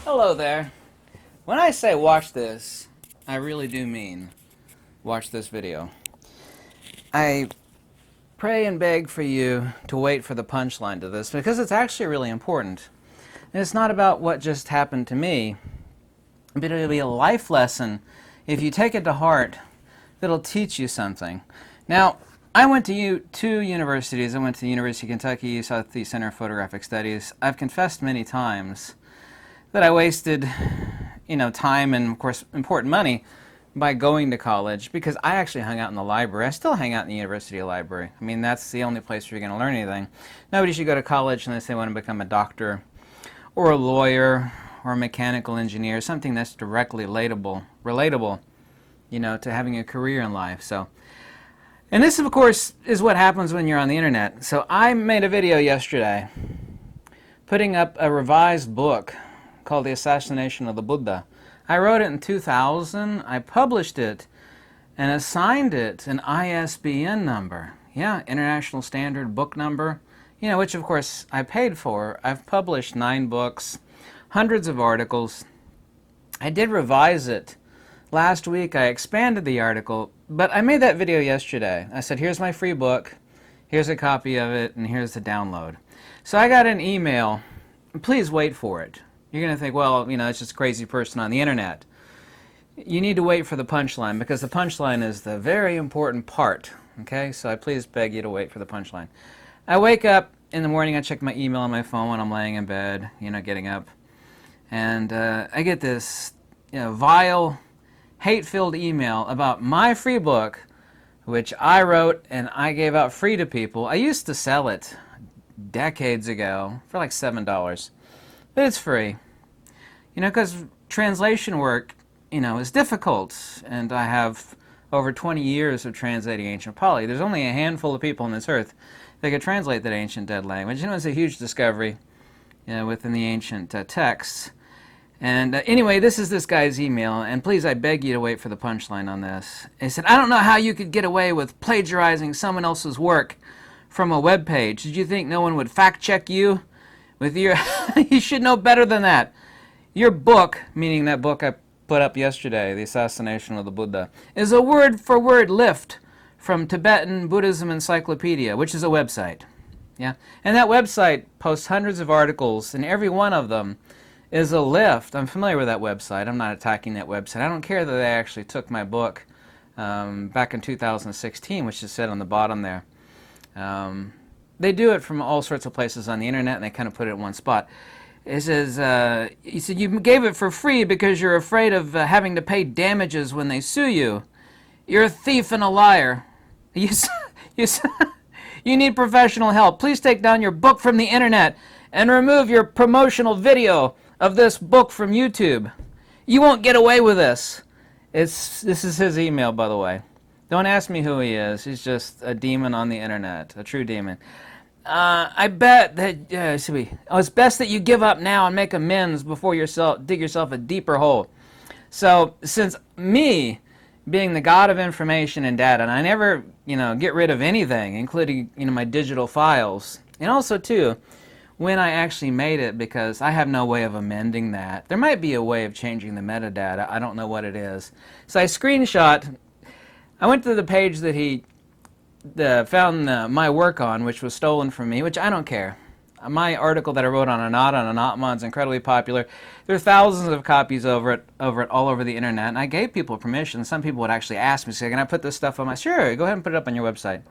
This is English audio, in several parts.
Hello there. When I say watch this, I really do mean watch this video. I pray and beg for you to wait for the punchline to this because it's actually really important. And it's not about what just happened to me, but it'll be a life lesson if you take it to heart that'll teach you something. Now, I went to two universities. I went to the University of Kentucky, Southeast Center for Photographic Studies. I've confessed many times that I wasted, time and, of course, important money by going to college because I actually hung out in the library. I still hang out in the university library. I mean, that's the only place where you're going to learn anything. Nobody should go to college unless they want to become a doctor or a lawyer or a mechanical engineer, something that's directly relatable, to having a career in life. And this, of course, is what happens when you're on the internet. So I made a video yesterday putting up a revised book called The Assassination of the Buddha. I wrote it in 2000, I published it, and assigned it an ISBN number. Yeah, International Standard Book Number, which of course I paid for. I've published 9 books, hundreds of articles. I did revise it. Last week I expanded the article, but I made that video yesterday. I said, here's my free book, here's a copy of it, and here's the download. So I got an email. Please wait for it. You're going to think, well, it's just a crazy person on the internet. You need to wait for the punchline because the punchline is the very important part. Okay, so I please beg you to wait for the punchline. I wake up in the morning, I check my email on my phone when I'm laying in bed, getting up. And I get this vile, hate-filled email about my free book, which I wrote and I gave out free to people. I used to sell it decades ago for like $7. But it's free, because translation work, is difficult, and I have over 20 years of translating ancient Pali. There's only a handful of people on this earth that could translate that ancient dead language. It's a huge discovery, within the ancient texts. And anyway, this is this guy's email, and please, I beg you to wait for the punchline on this. He said, I don't know how you could get away with plagiarizing someone else's work from a web page. Did you think no one would fact-check you? With your, you should know better than that. Your book, meaning that book I put up yesterday, The Assassination of the Buddha, is a word-for-word lift from Tibetan Buddhism Encyclopedia, which is a website. Yeah, and that website posts hundreds of articles, and every one of them is a lift. I'm familiar with that website. I'm not attacking that website. I don't care that they actually took my book back in 2016, which is said on the bottom there. They do it from all sorts of places on the internet, and they kind of put it in one spot. It says, he said, you gave it for free because you're afraid of having to pay damages when they sue you. You're a thief and a liar. You need professional help. Please take down your book from the internet and remove your promotional video of this book from YouTube. You won't get away with this. This is his email, by the way. Don't ask me who he is. He's just a demon on the internet, a true demon. I bet that it's best that you give up now and make amends before dig yourself a deeper hole. So since me being the god of information and data, and I never get rid of anything, including my digital files, and also too when I actually made it, because I have no way of amending that. There might be a way of changing the metadata. I don't know what it is. So I went to the page that he found my work on, which was stolen from me, which I don't care. My article that I wrote on Anatma is incredibly popular. There are thousands of copies over it all over the internet, and I gave people permission. Some people would actually ask me, say, can I put this stuff on my... Sure, go ahead and put it up on your website. It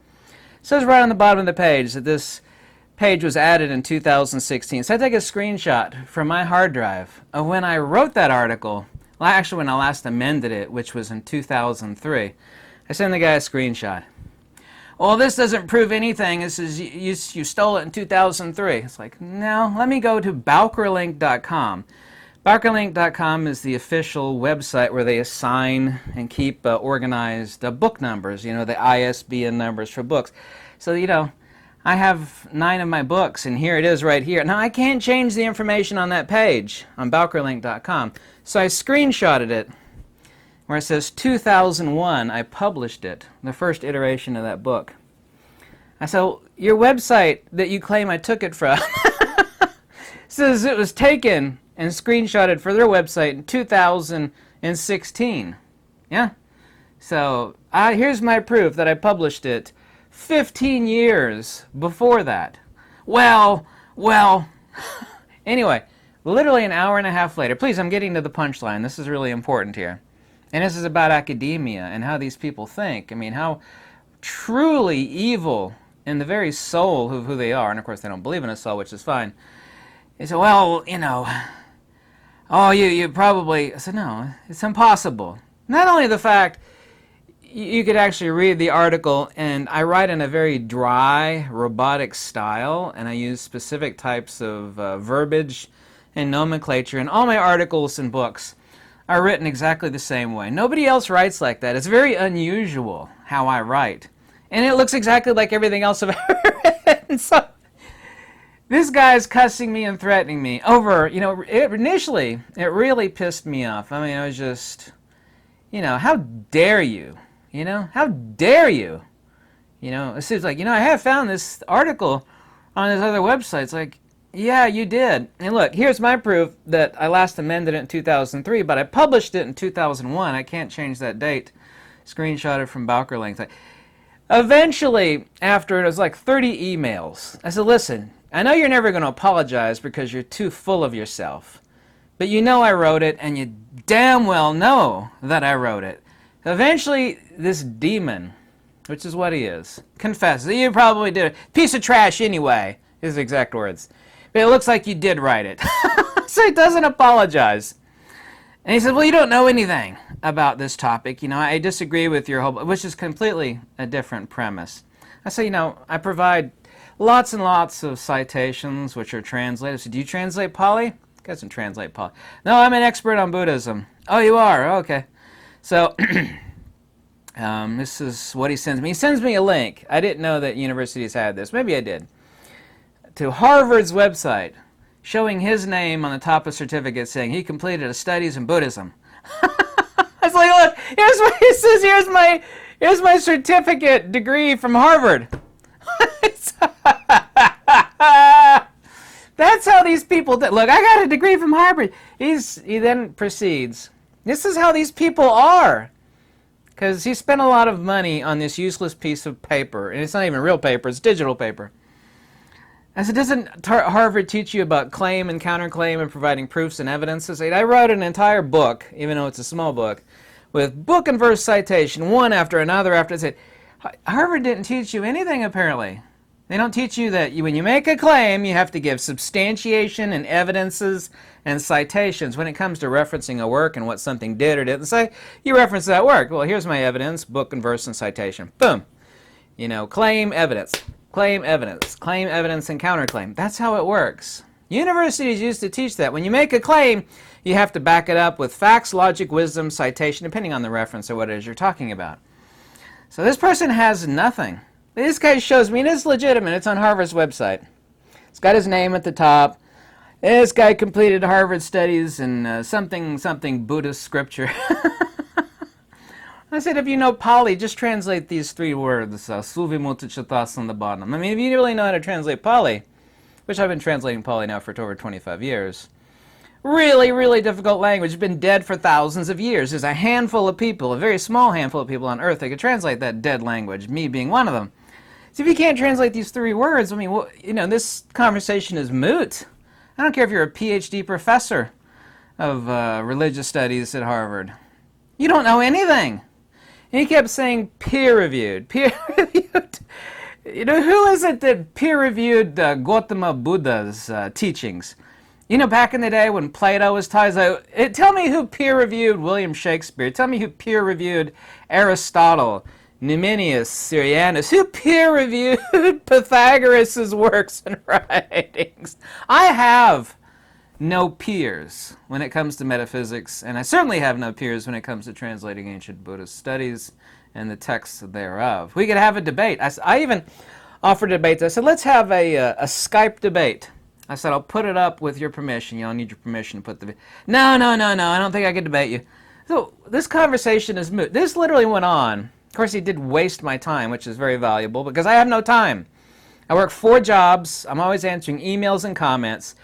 says right on the bottom of the page that this page was added in 2016. So I take a screenshot from my hard drive of when I wrote that article, well, actually when I last amended it, which was in 2003. I send the guy a screenshot. Well, this doesn't prove anything. This is you stole it in 2003. It's like, no, let me go to bowkerlink.com. Bowkerlink.com is the official website where they assign and keep organized book numbers, the ISBN numbers for books. So, I have 9 of my books, and here it is right here. Now, I can't change the information on that page on bowkerlink.com. So I screenshotted it where it says 2001, I published it, the first iteration of that book. I said, well, your website that you claim I took it from says it was taken and screenshotted for their website in 2016. Yeah? So here's my proof that I published it 15 years before that. Well, anyway, literally an hour and a half later. Please, I'm getting to the punchline. This is really important here. And this is about academia and how these people think. I mean, how truly evil in the very soul of who they are. And of course, they don't believe in a soul, which is fine. They say, well, oh, you probably... I said, no, it's impossible. Not only the fact you could actually read the article, and I write in a very dry, robotic style, and I use specific types of verbiage and nomenclature, and all my articles and books are written exactly the same way. Nobody else writes like that. It's very unusual how I write. And it looks exactly like everything else I've ever written. So this guy's cussing me and threatening me over, initially, it really pissed me off. I mean, I was just, how dare you? How dare you? It seems like, I have found this article on this other website. It's like, yeah, you did. And look, here's my proof that I last amended it in 2003, but I published it in 2001. I can't change that date. Screenshotted from Bowker Links. Eventually, after it was like 30 emails, I said, listen, I know you're never going to apologize because you're too full of yourself. But you know I wrote it, and you damn well know that I wrote it. Eventually, this demon, which is what he is, confesses. You probably did it. Piece of trash anyway, his exact words. But it looks like you did write it. So he doesn't apologize. And he says, well, you don't know anything about this topic. I disagree with your whole, which is completely a different premise. I say, I provide lots and lots of citations which are translated. So do you translate Pali? He doesn't translate Pali. No, I'm an expert on Buddhism. Oh, you are? Okay. So this is what he sends me. He sends me a link. I didn't know that universities had this. Maybe I did. To Harvard's website, showing his name on the top of certificate saying he completed a studies in Buddhism. I was like, look, here's what he says. Here's my certificate degree from Harvard. That's how these people do. Look, I got a degree from Harvard. He then proceeds. This is how these people are. Because he spent a lot of money on this useless piece of paper. And it's not even real paper, it's digital paper. I said, doesn't Harvard teach you about claim and counterclaim and providing proofs and evidences? I wrote an entire book, even though it's a small book, with book and verse citation, one after another after. I said, Harvard didn't teach you anything, apparently. They don't teach you that when you make a claim, you have to give substantiation and evidences and citations. When it comes to referencing a work and what something did or didn't say, you reference that work. Well, here's my evidence, book and verse and citation. Boom. Claim, evidence. Claim, evidence. Claim, evidence, and counterclaim. That's how it works. Universities used to teach that. When you make a claim, you have to back it up with facts, logic, wisdom, citation, depending on the reference or what it is you're talking about. So this person has nothing. This guy shows me, and it's legitimate. It's on Harvard's website. It's got his name at the top. This guy completed Harvard studies in something Buddhist scripture. I said, if you know Pali, just translate these three words, Suvimutta on the bottom. I mean, if you really know how to translate Pali, which I've been translating Pali now for over 25 years, really, really difficult language. It's been dead for thousands of years. There's a handful of people, a very small handful of people on Earth that could translate that dead language, me being one of them. So if you can't translate these three words, I mean, this conversation is moot. I don't care if you're a PhD professor of religious studies at Harvard. You don't know anything. And he kept saying peer-reviewed, peer-reviewed. Who is it that peer-reviewed Gautama Buddha's teachings? Back in the day when Plato was taught, tell me who peer-reviewed William Shakespeare. Tell me who peer-reviewed Aristotle, Numenius, Syrianus. Who peer-reviewed Pythagoras' works and writings? I have no peers when it comes to metaphysics, and I certainly have no peers when it comes to translating ancient Buddhist studies and the texts thereof. We could have a debate. I even offered debates. I said, let's have a Skype debate. I said, I'll put it up with your permission. I'll need your permission to put the... No, I don't think I can debate you. So this conversation is moot. This literally went on. Of course, he did waste my time, which is very valuable, because I have no time. I work 4 jobs. I'm always answering emails and comments.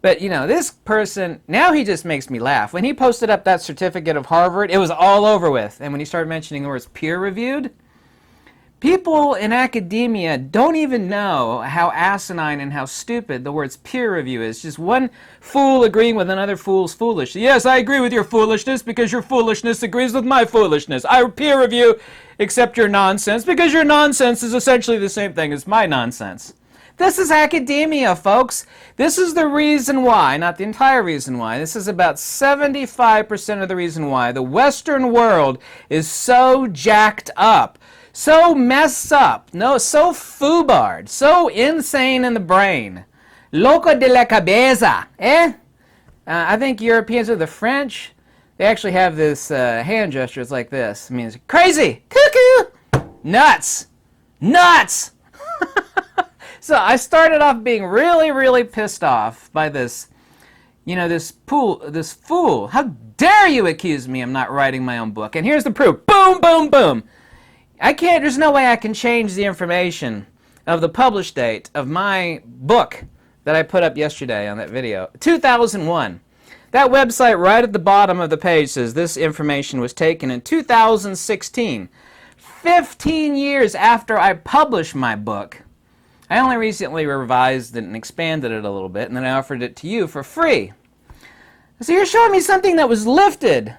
But, you know, this person, now he just makes me laugh. When he posted up that certificate of Harvard, it was all over with. And when he started mentioning the words peer-reviewed, people in academia don't even know how asinine and how stupid the words peer review is. Just one fool agreeing with another fool's foolishness. Yes, I agree with your foolishness because your foolishness agrees with my foolishness. I peer review accept your nonsense because your nonsense is essentially the same thing as my nonsense. This is academia, folks. This is the reason why, not the entire reason why, this is about 75% of the reason why the Western world is so jacked up, so messed up, so foobarred, so insane in the brain. Loco de la cabeza, eh? I think Europeans or the French, they actually have this hand gesture. It's like this. It means crazy, cuckoo, nuts, nuts. So I started off being really, really pissed off by this, this fool. How dare you accuse me of not writing my own book? And here's the proof. Boom, boom, boom. There's no way I can change the information of the published date of my book that I put up yesterday on that video. 2001. That website right at the bottom of the page says this information was taken in 2016. 15 years after I published my book. I only recently revised it and expanded it a little bit, and then I offered it to you for free. So you're showing me something that was lifted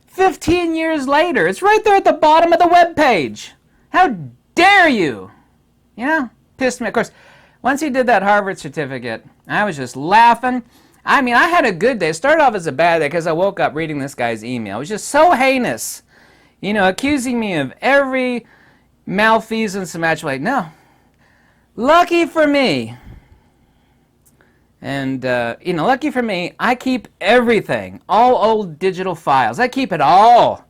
15 years later. It's right there at the bottom of the web page. How dare you? Pissed me. Of course, once he did that Harvard certificate, I was just laughing. I had a good day. It started off as a bad day because I woke up reading this guy's email. It was just so heinous. Accusing me of every malfeasance imaginable. No. Lucky for me, and lucky for me, I keep everything, all old digital files. I keep it all.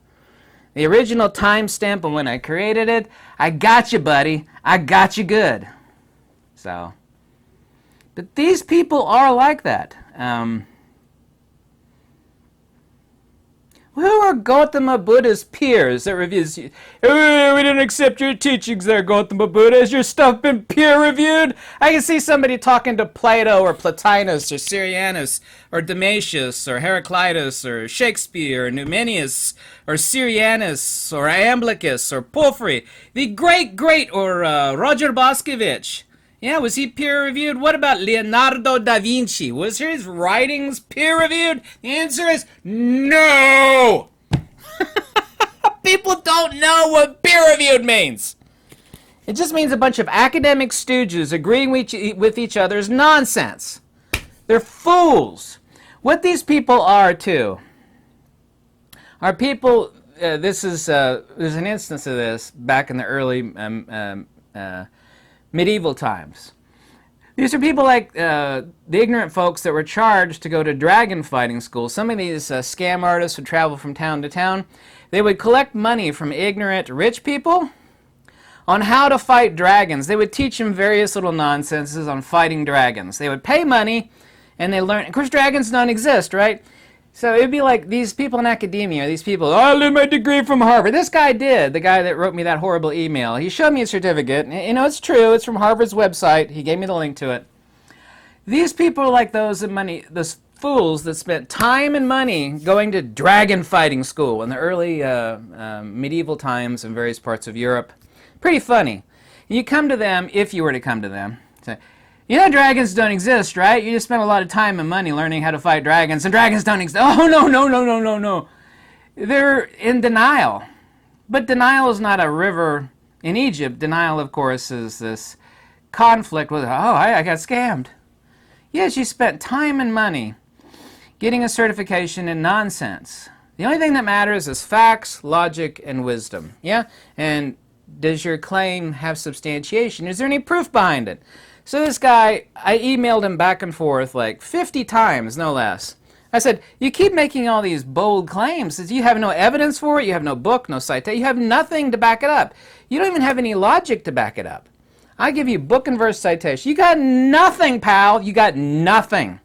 The original timestamp of when I created it, I got you, buddy. I got you good. So, but these people are like that. Who are Gautama Buddha's peers that reviews you? Oh, we didn't accept your teachings there, Gautama Buddha. Has your stuff been peer-reviewed? I can see somebody talking to Plato or Plotinus or Syrianus or Damasius or Heraclitus or Shakespeare or Numenius or Syrianus or Iamblichus or Porphyry. The great or Roger Boscovich. Yeah, was he peer-reviewed? What about Leonardo da Vinci? Was his writings peer-reviewed? The answer is no! People don't know what peer-reviewed means. It just means a bunch of academic stooges agreeing with each other's nonsense. They're fools. What these people are, too, are people... there's an instance of this back in the early... medieval times. These are people like the ignorant folks that were charged to go to dragon fighting school. Some of these scam artists would travel from town to town. They would collect money from ignorant rich people on how to fight dragons. They would teach them various little nonsenses on fighting dragons. They would pay money and they learn. Of course, dragons don't exist, right? So it would be like these people in academia, these people, I learned my degree from Harvard. This guy did, the guy that wrote me that horrible email. He showed me a certificate. It's true. It's from Harvard's website. He gave me the link to it. These people are like those fools that spent time and money going to dragon fighting school in the early medieval times in various parts of Europe. Pretty funny. You come to them, if you were to come to them, say, dragons don't exist, right? You just spent a lot of time and money learning how to fight dragons, and dragons don't exist. Oh, no. They're in denial. But denial is not a river in Egypt. Denial, of course, is this conflict with, I got scammed. Yes, you spent time and money getting a certification in nonsense. The only thing that matters is facts, logic, and wisdom. Yeah? And does your claim have substantiation? Is there any proof behind it? So this guy, I emailed him back and forth like 50 times, no less. I said, you keep making all these bold claims. You have no evidence for it. You have no book, no citation. You have nothing to back it up. You don't even have any logic to back it up. I give you book and verse citation. You got nothing, pal. You got nothing.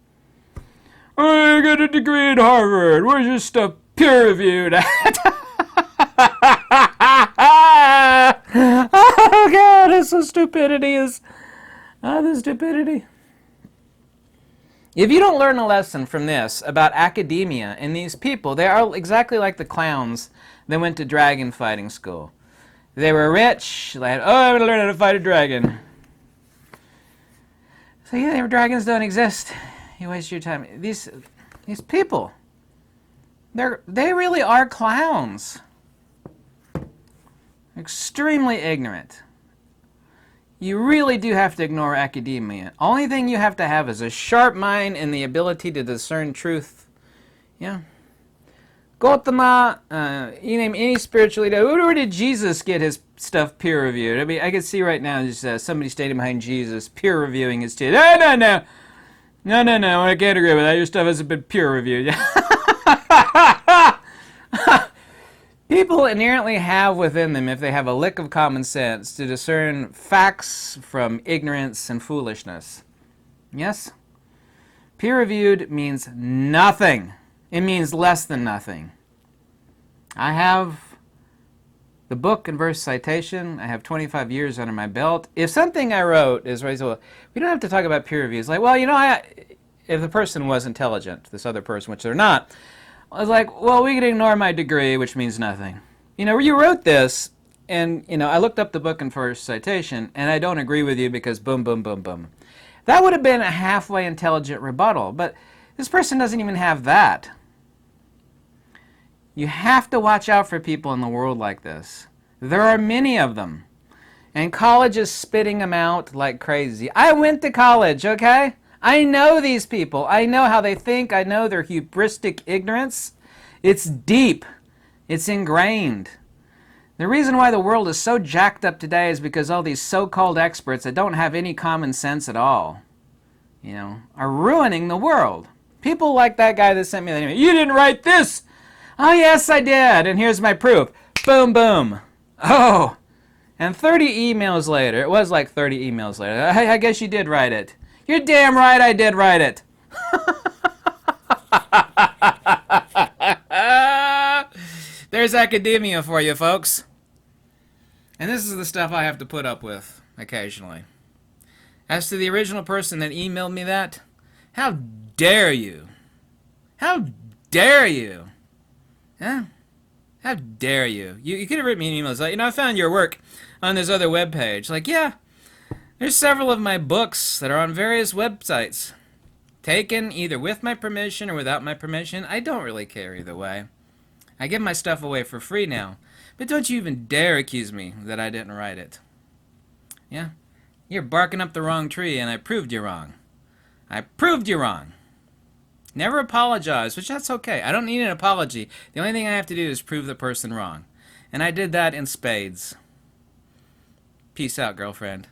I got a degree at Harvard. Where's your stuff peer-reviewed at? Oh, God, it's so stupidity is... the stupidity. If you don't learn a lesson from this about academia and these people, they are exactly like the clowns that went to dragon fighting school. They were rich. They had, I'm going to learn how to fight a dragon. So yeah, dragons don't exist. You waste your time. These people, they really are clowns. Extremely ignorant. You really do have to ignore academia. Only thing you have to have is a sharp mind and the ability to discern truth. Yeah. Gautama, you name any spiritual leader. Where did Jesus get his stuff peer reviewed? I mean, I can see right now just somebody standing behind Jesus peer reviewing his teaching. No. I can't agree with that. Your stuff hasn't been peer reviewed. People inherently have within them, if they have a lick of common sense, to discern facts from ignorance and foolishness. Yes? Peer-reviewed means nothing. It means less than nothing. I have the book and verse citation. I have 25 years under my belt. If something I wrote is right, well, we don't have to talk about peer reviews. Like, well, if the person was intelligent, this other person, which they're not, I was like, well, we could ignore my degree, which means nothing. You wrote this, and, I looked up the book and first citation, and I don't agree with you because boom, boom, boom, boom. That would have been a halfway intelligent rebuttal, but this person doesn't even have that. You have to watch out for people in the world like this. There are many of them, and college is spitting them out like crazy. I went to college, okay? I know these people. I know how they think. I know their hubristic ignorance. It's deep. It's ingrained. The reason why the world is so jacked up today is because all these so-called experts that don't have any common sense at all, are ruining the world. People like that guy that sent me that email. You didn't write this! Oh, yes, I did, and here's my proof. Boom, boom. Oh, and 30 emails later, it was like 30 emails later, I guess you did write it. You're damn right I did write it. There's academia for you, folks. And this is the stuff I have to put up with occasionally. As to the original person that emailed me that, how dare you? How dare you? Huh? How dare you? You could have written me an email. It's like, I found your work on this other webpage. Like, yeah. There's several of my books that are on various websites. Taken either with my permission or without my permission. I don't really care either way. I give my stuff away for free now. But don't you even dare accuse me that I didn't write it. Yeah? You're barking up the wrong tree, and I proved you wrong. I proved you wrong. Never apologize, which that's okay. I don't need an apology. The only thing I have to do is prove the person wrong. And I did that in spades. Peace out, girlfriend.